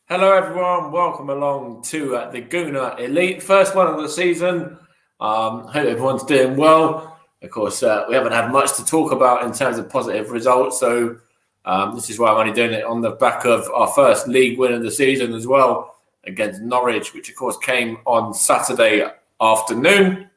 Hello, everyone. Welcome along to the Gooner Elite, first one of the season. Hope everyone's doing well. Of course, we haven't had much to talk about in terms of positive results, so this is why I'm only doing it on the back of our first league win of the season as well against Norwich, which of course came on Saturday afternoon.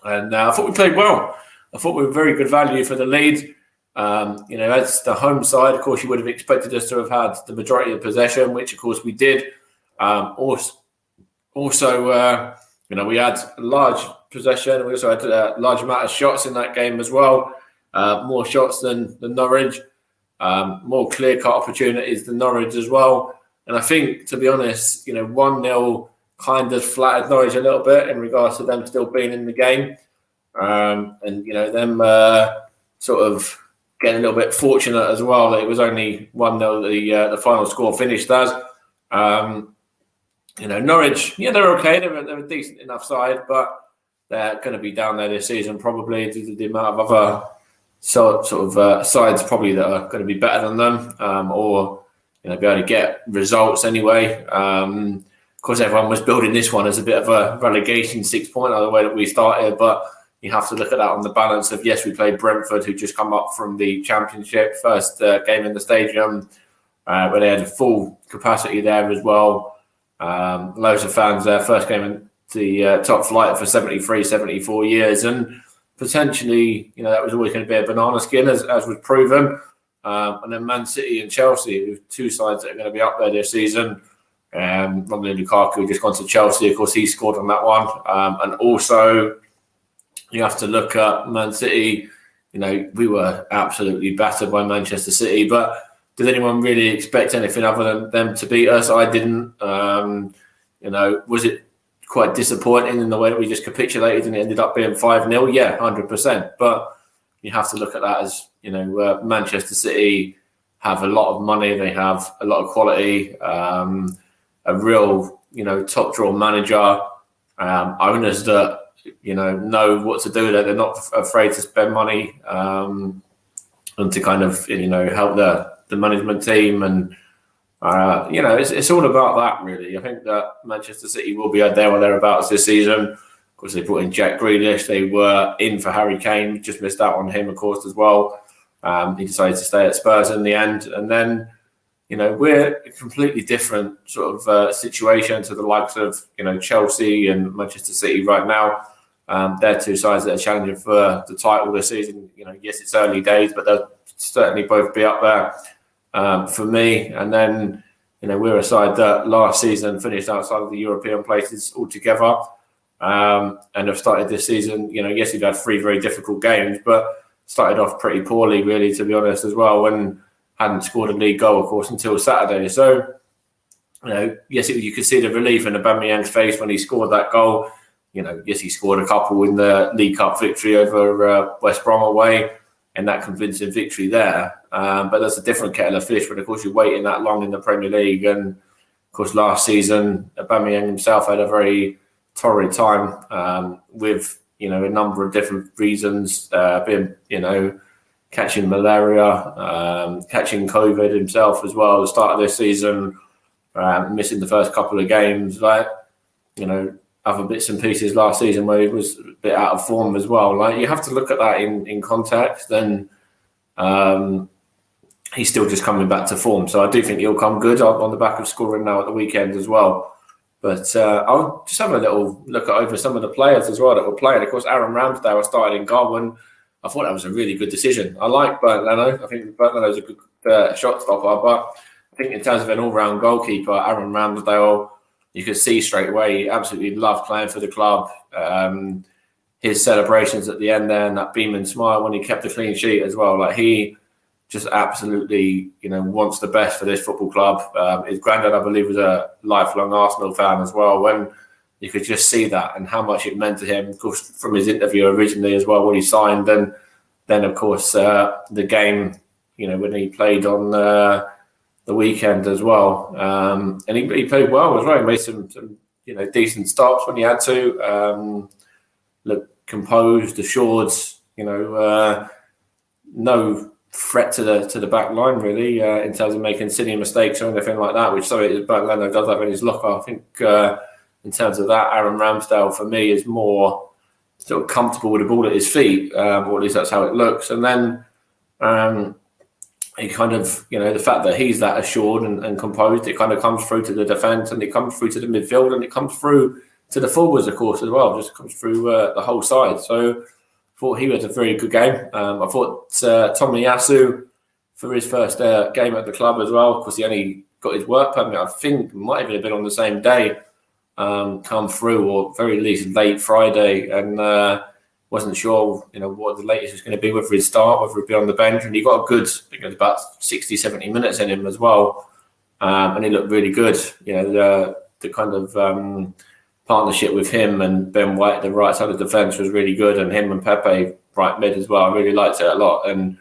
And I thought we played well. I thought we were very good value for the lead. As the home side, of course, you would have expected us to have had the majority of possession, which, of course, we did. We had large possession. We also had a large amount of shots in that game as well. More shots than Norwich. More clear-cut opportunities than Norwich as well. And I think, to be honest, 1-0 kind of flattered Norwich a little bit in regards to them still being in the game. Them sort of getting a little bit fortunate as well that it was only 1-0 the final score finished as. Norwich, they're okay. They're a decent enough side, but they're going to be down there this season probably due to the amount of other sides probably that are going to be better than them or be able to get results anyway. Of course, everyone was building this one as a bit of a relegation 6-pointer the way that we started, but you have to look at that on the balance of, yes, we played Brentford, who just come up from the Championship, first game in the stadium, where they had a full capacity there as well. Loads of fans there, first game in the top flight for 73, 74 years. And potentially, that was always going to be a banana skin, as was proven. And then Man City and Chelsea, with two sides that are going to be up there this season. Romelu Lukaku just gone to Chelsea. Of course, he scored on that one. And also, you have to look at Man City. We were absolutely battered by Manchester City, but did anyone really expect anything other than them to beat us? I didn't. Was it quite disappointing in the way that we just capitulated and it ended up being 5-0? Yeah, 100%. But you have to look at that as, Manchester City have a lot of money. They have a lot of quality, a real, top draw manager, owners that, know what to do there. They're not afraid to spend money and to kind of, help the management team. And, it's all about that, really. I think that Manchester City will be there or thereabouts this season. Of course, they brought in Jack Grealish. They were in for Harry Kane. Just missed out on him, of course, as well. He decided to stay at Spurs in the end. And then, we're a completely different sort of situation to the likes of, Chelsea and Manchester City right now. They're two sides that are challenging for the title this season. Yes, it's early days, but they'll certainly both be up there for me. And then, we're a side that last season finished outside of the European places altogether and have started this season. Yes, we've had 3 very difficult games, but started off pretty poorly, really, to be honest, as well, when hadn't scored a league goal, of course, until Saturday. So, yes, you could see the relief in Aubameyang's face when he scored that goal. Yes, he scored a couple in the League Cup victory over West Brom away, and that convincing victory there. But that's a different kettle of fish. But of course, you're waiting that long in the Premier League, and of course, last season, Aubameyang himself had a very torrid time with a number of different reasons, being catching malaria, catching COVID himself as well at the start of this season, missing the first couple of games, other bits and pieces last season where he was a bit out of form as well. You have to look at that in context, and he's still just coming back to form. So I do think he'll come good on the back of scoring now at the weekend as well. But I'll just have a little look over some of the players as well that were playing. Of course, Aaron Ramsdale started in goal, and I thought that was a really good decision. I like Bernd Leno. I think Bernd Leno's a good shot stopper, but I think in terms of an all-round goalkeeper, Aaron Ramsdale, you could see straight away he absolutely loved playing for the club. His celebrations at the end there and that beaming smile when he kept a clean sheet as well. He just absolutely, wants the best for this football club. His granddad, I believe, was a lifelong Arsenal fan as well. When you could just see that and how much it meant to him, of course, from his interview originally as well when he signed. And then, of course, the game, when he played on the weekend as well. And he played well as well. He made some decent stops when he had to. Looked composed, assured, no threat to the back line, really, in terms of making silly mistakes or anything like that, which Bernd Leno does have in his locker. I think in terms of that, Aaron Ramsdale, for me, is more sort of comfortable with the ball at his feet, or at least that's how it looks. And then he kind of, the fact that he's that assured and composed, it kind of comes through to the defence, and it comes through to the midfield, and it comes through to the forwards, of course, as well. Just comes through the whole side. So I thought he had a very good game. I thought Tomiyasu, for his first game at the club as well, because he only got his work permit, I think might even have been on the same day, come through, or very least late Friday, and wasn't sure, what the latest was going to be, whether he'd start, whether he'd be on the bench, and he got a good, I think it was about 60, 70 minutes in him as well, and he looked really good. The kind of partnership with him and Ben White, the right side of the defence, was really good, and him and Pepe right mid as well. I really liked it a lot, and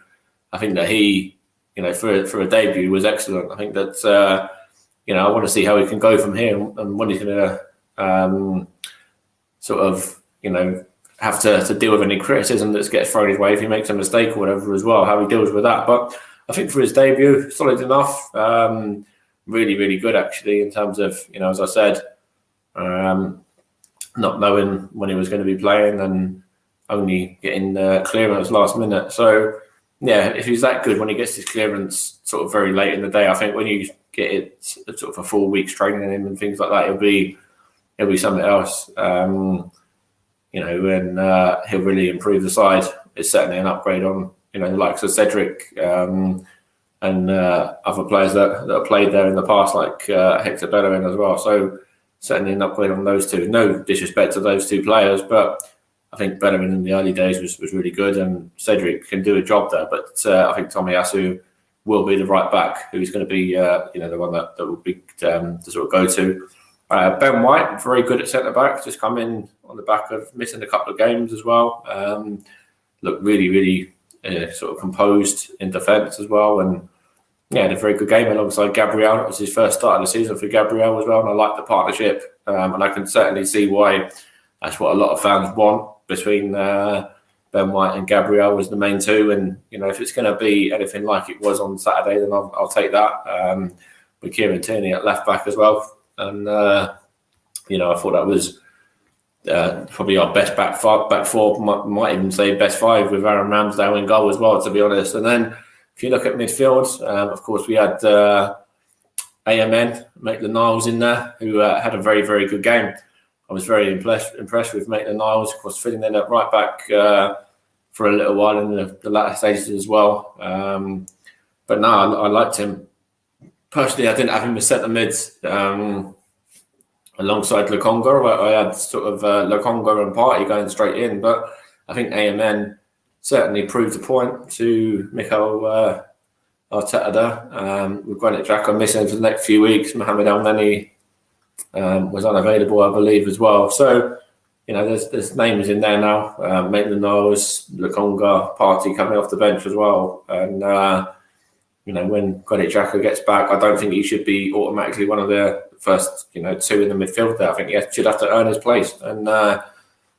I think that he, for a debut, was excellent. I think that I want to see how he can go from here, and when he's going to sort of have to deal with any criticism that gets thrown his way if he makes a mistake or whatever as well, how he deals with that. But I think for his debut, solid enough. Really, really good actually, in terms of, as I said, not knowing when he was going to be playing and only getting clearance last minute. So yeah, if he's that good when he gets his clearance sort of very late in the day, I think when you get it sort of a full week's training in him and things like that, it'll be something else. And he'll really improve the side. It's certainly an upgrade on the likes of Cedric and other players that have played there in the past, like Hector Bellerin as well. So certainly an upgrade on those two. No disrespect to those two players, but I think Bellerin in the early days was really good, and Cedric can do a job there. But I think Tomiyasu will be the right back, who's going to be the one that will be the sort of go-to. Ben White, very good at centre-back, just come in on the back of missing a couple of games as well. Looked really, really sort of composed in defence as well, and had a very good game alongside Gabriel. It was his first start of the season for Gabriel as well, and I like the partnership, and I can certainly see why that's what a lot of fans want between Ben White and Gabriel was the main two. And if it's going to be anything like it was on Saturday, then I'll take that. With Kieran Tierney at left back as well, and I thought that was probably our best back four, might even say best five, with Aaron Ramsdale in goal as well, to be honest. And then if you look at midfield, of course we had AMN, Maitland-Niles in there, who had a very, very good game. I was very impressed with Maitland-Niles, of course, filling in at right back for a little while in the latter stages as well. But no, I liked him. Personally, I didn't have him as centre mid alongside Lokonga. I had sort of Lokonga and Partey going straight in, but I think AMN certainly proved the point to Mikel Arteta. With Granit Xhaka missing for the next few weeks, Mohamed Elneny was unavailable, I believe, as well. So, there's names in there now. Maitland-Niles, Lokonga, Partey coming off the bench as well. And, when Granit Xhaka gets back, I don't think he should be automatically one of the first, two in the midfield there. I think he should have to earn his place. And,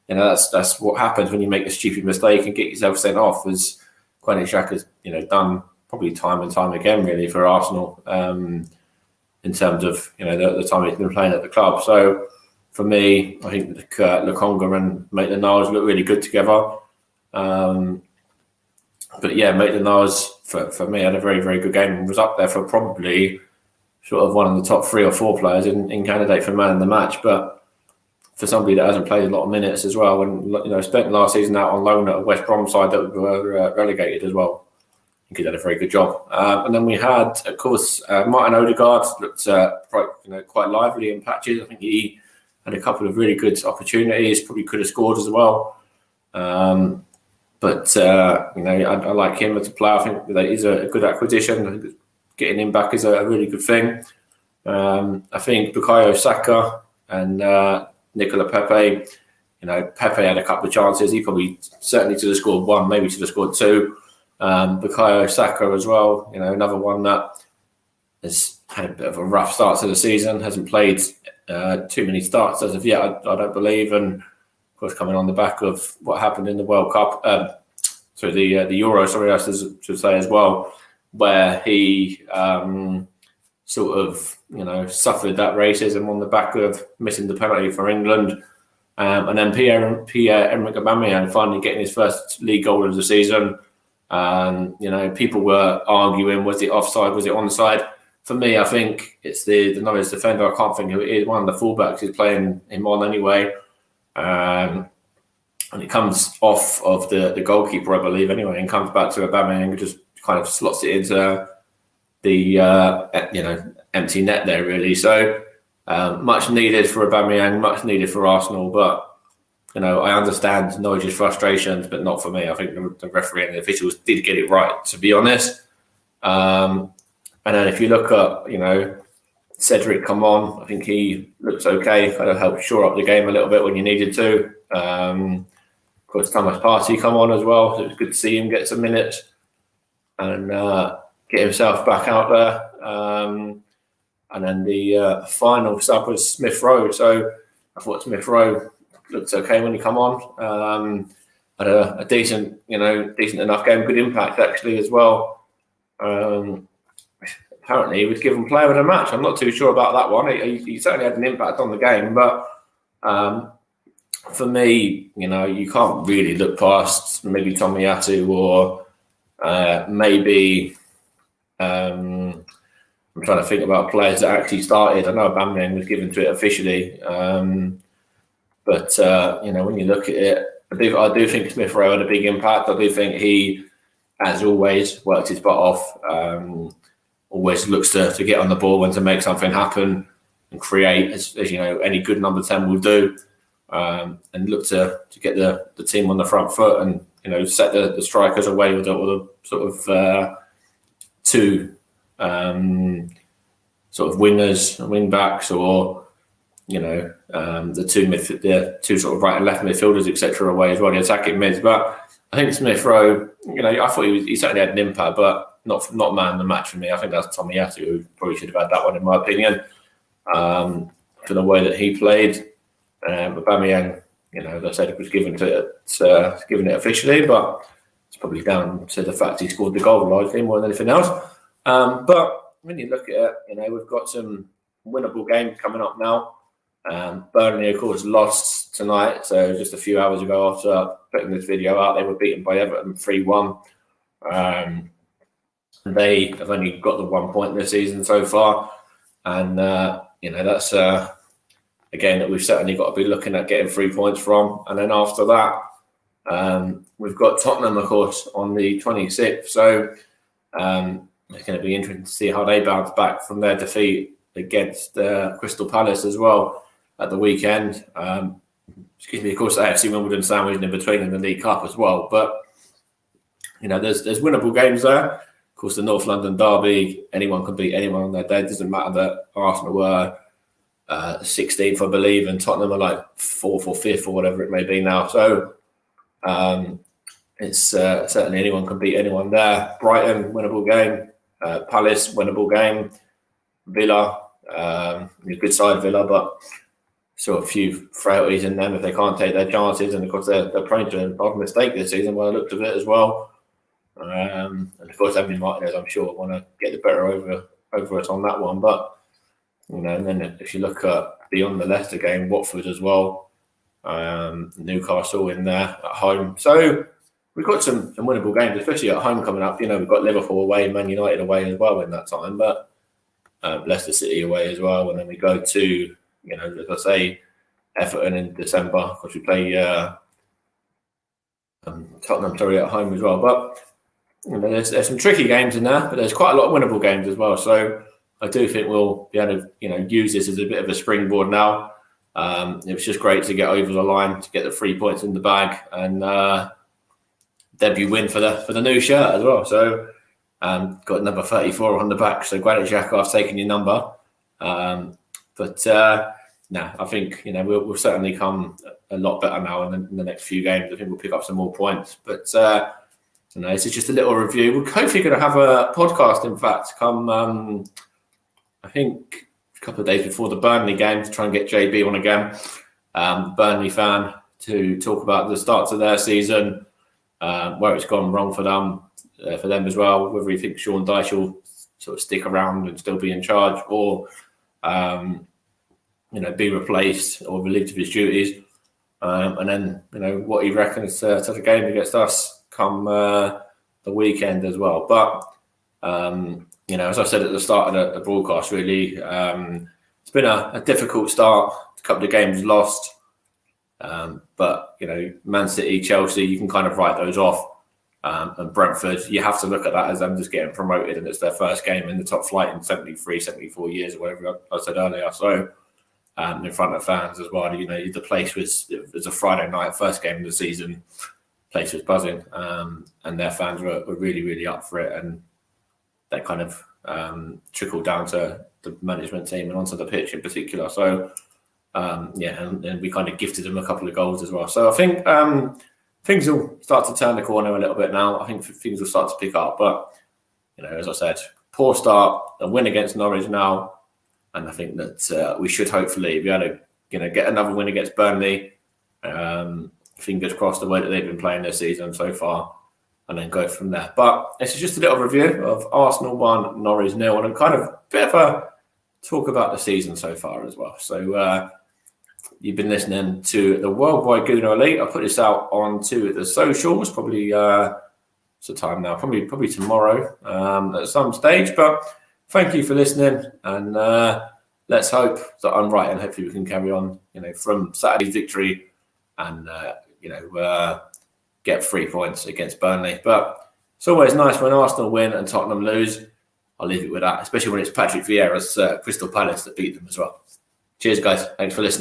that's what happens when you make a stupid mistake and get yourself sent off, as Granit Xhaka's, done probably time and time again, really, for Arsenal, in terms of, the time he's been playing at the club. So, for me, I think Lokonga and Maitland-Niles look really good together. But yeah, Maitland-Niles, for me, had a very, very good game and was up there for probably sort of one of the top 3 or 4 players in candidate for man of the match. But for somebody that hasn't played a lot of minutes as well, and spent last season out on loan at a West Brom side that were relegated as well, I think he did a very good job. And then we had, of course, Martin Odegaard looked quite lively in patches. I think he had a couple of really good opportunities, probably could have scored as well. But I like him as a player. I think that he's a good acquisition. Getting him back is a really good thing. I think Bukayo Saka and Nicola Pepe, Pepe had a couple of chances. He probably certainly should have scored 1, maybe should have scored 2. Bukayo Saka as well, another one that has had a bit of a rough start to the season, hasn't played too many starts as of yet, I don't believe. And of course, coming on the back of what happened in the World Cup, the Euro. Sorry, I should say as well, where he sort of suffered that racism on the back of missing the penalty for England, and then Pierre-Emerick Aubameyang finally getting his first league goal of the season. People were arguing, was it offside, was it onside? For me, I think it's the Norwich defender. I can't think who it is. One of the fullbacks is playing him on anyway. And it comes off of the goalkeeper, I believe, anyway, and comes back to Aubameyang and just kind of slots it into the empty net there, really. So much needed for Aubameyang, much needed for Arsenal. But I understand Norwich's frustrations, but not for me. I think the referee and the officials did get it right, to be honest. And then if you look at, Cedric come on, I think he looks okay, kind of helped shore up the game a little bit when you needed to. Of course, Thomas Partey come on as well, so it was good to see him get some minutes and get himself back out there. And then the final sub was Smith Rowe. So I thought Smith Rowe looked okay when he come on. Had a decent enough game, good impact actually as well. Apparently, he was given player of the match. I'm not too sure about that one. He certainly had an impact on the game, but for me, you can't really look past maybe Tomiyasu or maybe I'm trying to think about players that actually started. I know Aubameyang was given to it officially, but when you look at it, I do think Smith Rowe had a big impact. I do think he, as always, worked his butt off. Always looks to get on the ball and to make something happen and create, as any good number 10 will do, and look to get the team on the front foot and set the strikers away with the sort of two sort of wingers, wing backs, or the two sort of right and left midfielders, etc. away as well, the attacking mids. But I think Smith Rowe, I thought he certainly had an impact, but not man of the match for me. I think that's Tomiyasu, who probably should have had that one in my opinion, for the way that he played. Aubameyang, as I said, it was given it officially, but it's probably down to the fact he scored the goal largely more than anything else. But when you look at it, we've got some winnable games coming up now. Burnley, of course, lost tonight. So just a few hours ago after putting this video out, they were beaten by Everton 3-1. They have only got the 1 point this season so far. And, that's a game that we've certainly got to be looking at getting 3 points from. And then after that, we've got Tottenham, of course, on the 26th. So it's going to be interesting to see how they bounce back from their defeat against Crystal Palace as well at the weekend. Of course, AFC Wimbledon sandwiched in between in the League Cup as well. But, there's winnable games there. Of course, the North London derby, anyone can beat anyone on their day. It doesn't matter that Arsenal were 16th, I believe, and Tottenham are like 4th or 5th or whatever it may be now. So it's certainly anyone can beat anyone there. Brighton, winnable game. Palace, winnable game. Villa, a good side Villa, but saw a few frailties in them if they can't take their chances. And of course, they're prone to an odd mistake this season by the look of it as well. And of course, Emily Martinez, I'm sure, want to get the better over us on that one. But and then if you look at beyond the Leicester game, Watford as well, Newcastle in there at home. So we've got some winnable games, especially at home coming up. We've got Liverpool away, Man United away as well in that time, but Leicester City away as well. And then we go to, as I say, Everton in December. Of course, we play Tottenham, at home as well. But there's some tricky games in there, but there's quite a lot of winnable games as well. So I do think we'll be able to, use this as a bit of a springboard now. It was just great to get over the line, to get the 3 points in the bag, and debut win for the new shirt as well. So got number 34 on the back. So Granit Xhaka, I've taken your number. I think we'll certainly come a lot better now in the next few games. I think we'll pick up some more points. But this is just a little review. We're hopefully going to have a podcast, in fact, come I think a couple of days before the Burnley game to try and get JB on again, Burnley fan, to talk about the starts of their season, where it's gone wrong for them as well. Whether you think Sean Dyche will sort of stick around and still be in charge, or be replaced or relieved of his duties, and then what he reckons to the game against us come the weekend as well. But as I said at the start of the broadcast, really, it's been a difficult start. A couple of games lost, but Man City, Chelsea, you can kind of write those off. And Brentford, you have to look at that as them just getting promoted, and it's their first game in the top flight in 73, 74 years, or whatever I said earlier. So in front of fans as well, the place it was a Friday night, first game of the season. Place was buzzing, and their fans were really, really up for it, and that kind of trickled down to the management team and onto the pitch in particular. So and we kind of gifted them a couple of goals as well. So I think things will start to turn the corner a little bit now. I think things will start to pick up. But, as I said, poor start, a win against Norwich now. And I think that we should hopefully be able to, get another win against Burnley. Fingers crossed the way that they've been playing this season so far, and then go from there. But this is just a little review of Arsenal 1, Norwich 0, and kind of a bit of a talk about the season so far as well. So, you've been listening to the Worldwide Gooner Elite. I'll put this out onto the socials, probably it's the time now, probably tomorrow at some stage. But thank you for listening, and let's hope that I'm right, and hopefully we can carry on, from Saturday's victory and get 3 points against Burnley. But it's always nice when Arsenal win and Tottenham lose. I'll leave it with that, especially when it's Patrick Vieira's Crystal Palace that beat them as well. Cheers, guys. Thanks for listening.